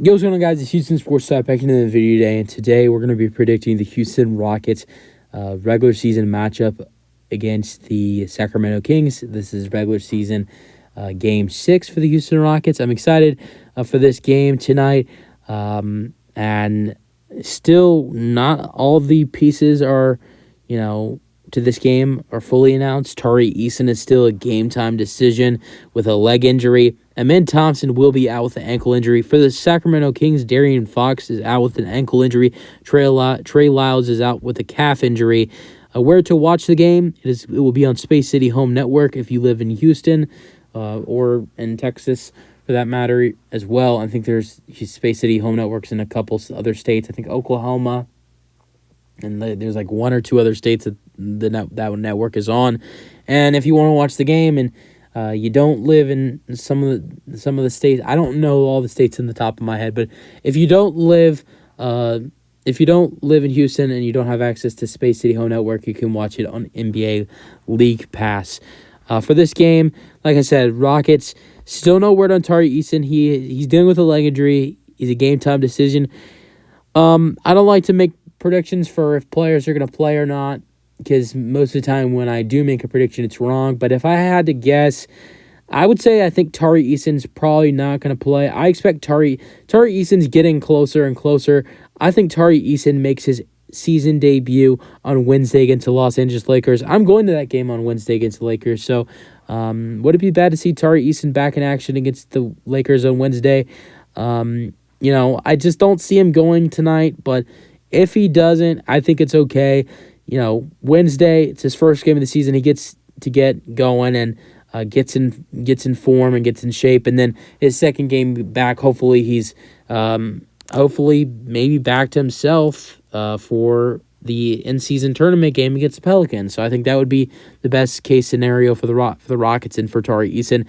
Yo, what's going on, guys? It's Houston Sports Talk back into the video today, and today we're going to be predicting the Houston Rockets regular season matchup against the Sacramento Kings. This is regular season game 6 for the Houston Rockets. I'm excited for this game tonight, and still not all of the pieces are, to this game are fully announced. Tari Eason is still a game-time decision with a leg injury. Amin Thompson will be out with an ankle injury. For the Sacramento Kings, Darian Fox is out with an ankle injury. Trey Lyles is out with a calf injury. Where to watch the game? It will be on Space City Home Network if you live in Houston or in Texas, for that matter, as well. I think there's Space City Home Networks in a couple other states. I think Oklahoma, and there's like one or two other states that that network is on. And if you want to watch the game and you don't live in some of the states, I don't know all the states in the top of my head, but if you don't live in Houston and you don't have access to Space City Home Network, you can watch it on NBA League Pass. For this game, like I said, Rockets still no word on Tari Eason. He's dealing with a leg injury. He's a game time decision. I don't like to make predictions for if players are going to play or not, because most of the time when I do make a prediction, it's wrong. But if I had to guess, I would say I think Tari Eason's probably not going to play. I expect Tari Eason's getting closer and closer. I think Tari Eason makes his season debut on Wednesday against the Los Angeles Lakers. I'm going to that game on Wednesday against the Lakers. So would it be bad to see Tari Eason back in action against the Lakers on Wednesday? I just don't see him going tonight. But if he doesn't, I think it's okay. Wednesday, it's his first game of the season. He gets to get going and gets in form and gets in shape. And then his second game back, hopefully he's maybe back to himself for the in-season tournament game against the Pelicans. So I think that would be the best case scenario for the Rockets and for Tari Eason.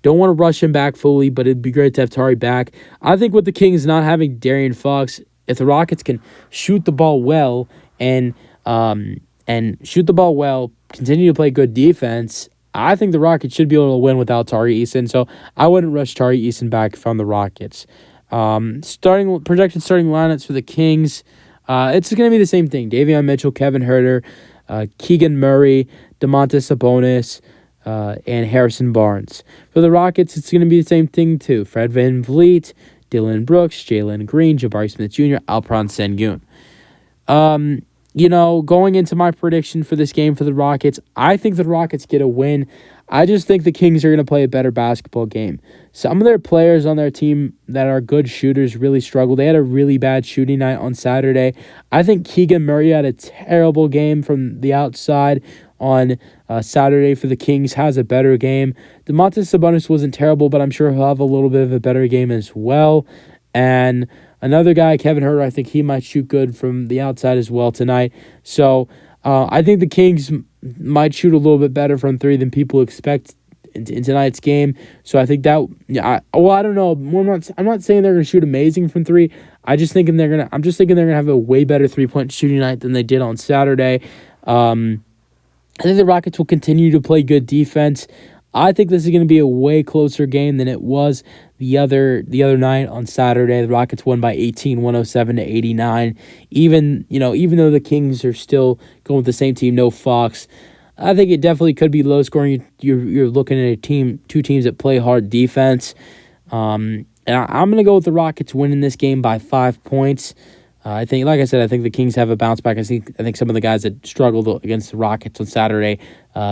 Don't want to rush him back fully, but it'd be great to have Tari back. I think with the Kings not having Darian Fox, if the Rockets can shoot the ball well and shoot the ball well, continue to play good defense, I think the Rockets should be able to win without Tari Eason. So I wouldn't rush Tari Eason back from the Rockets. Projected starting lineups for the Kings, it's going to be the same thing. Davion Mitchell, Kevin Huerter, Keegan Murray, Domantas Sabonis, and Harrison Barnes. For the Rockets, it's going to be the same thing too. Fred VanVleet, Dylan Brooks, Jalen Green, Jabari Smith Jr., Alperen Sengun. Going into my prediction for this game for the Rockets, I think the Rockets get a win. I just think the Kings are going to play a better basketball game. Some of their players on their team that are good shooters really struggle. They had a really bad shooting night on Saturday. I think Keegan Murray had a terrible game from the outside on Saturday for the Kings, has a better game. Domantas Sabonis wasn't terrible, but I'm sure he'll have a little bit of a better game as well. And another guy, Kevin Huerter, I think he might shoot good from the outside as well tonight. So I think the Kings might shoot a little bit better from three than people expect in tonight's game. So I think that, I don't know. I'm not saying they're going to shoot amazing from three. I'm just thinking they're going to have a way better 3-point shooting night than they did on Saturday. I think the Rockets will continue to play good defense. I think this is going to be a way closer game than it was the other night on Saturday. The Rockets won by 18, 107-89. Even though the Kings are still going with the same team, no Fox, I think it definitely could be low scoring. You're looking at two teams that play hard defense. And I'm going to go with the Rockets winning this game by 5 points. I think the Kings have a bounce back. I think some of the guys that struggled against the Rockets on Saturday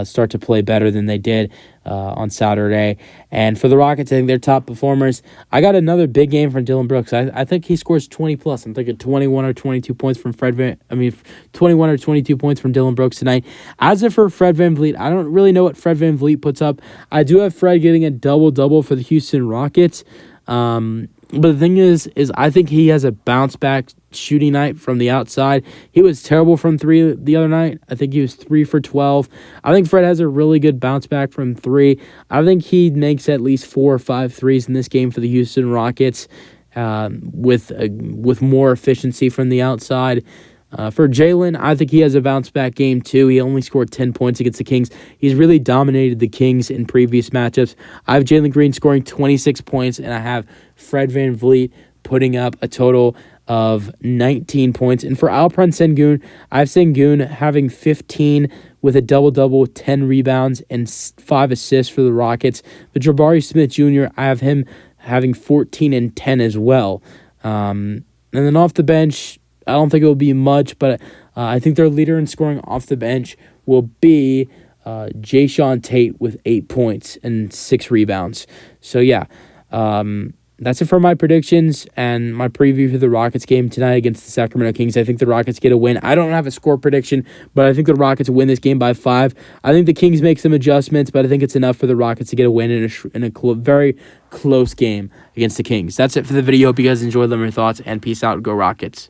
start to play better than they did on Saturday. And for the Rockets, I think they're top performers. I got another big game from Dylan Brooks. I think he scores 20+. I'm thinking 21 or 22 points from 21 or 22 points from Dylan Brooks tonight. As for Fred VanVleet, I don't really know what Fred VanVleet puts up. I do have Fred getting a double-double for the Houston Rockets. But the thing is I think he has a bounce-back shooting night from the outside. He was terrible from three the other night. I think he was 3 for 12. I think Fred has a really good bounce-back from three. I think he makes at least 4 or 5 threes in this game for the Houston Rockets with more efficiency from the outside. For Jalen, I think he has a bounce-back game, too. He only scored 10 points against the Kings. He's really dominated the Kings in previous matchups. I have Jalen Green scoring 26 points, and I have Fred VanVleet putting up a total of 19 points. And for Alperen Sengun, I have Sengun having 15 with a double-double, 10 rebounds, and 5 assists for the Rockets. But Jabari Smith Jr., I have him having 14 and 10 as well. And then off the bench, I don't think it will be much, but I think their leader in scoring off the bench will be Jayshawn Tate with 8 points and 6 rebounds. So, yeah, that's it for my predictions and my preview for the Rockets game tonight against the Sacramento Kings. I think the Rockets get a win. I don't have a score prediction, but I think the Rockets win this game by 5. I think the Kings make some adjustments, but I think it's enough for the Rockets to get a win in a very close game against the Kings. That's it for the video. Hope you guys enjoyed. Let me know your thoughts, and peace out. Go Rockets.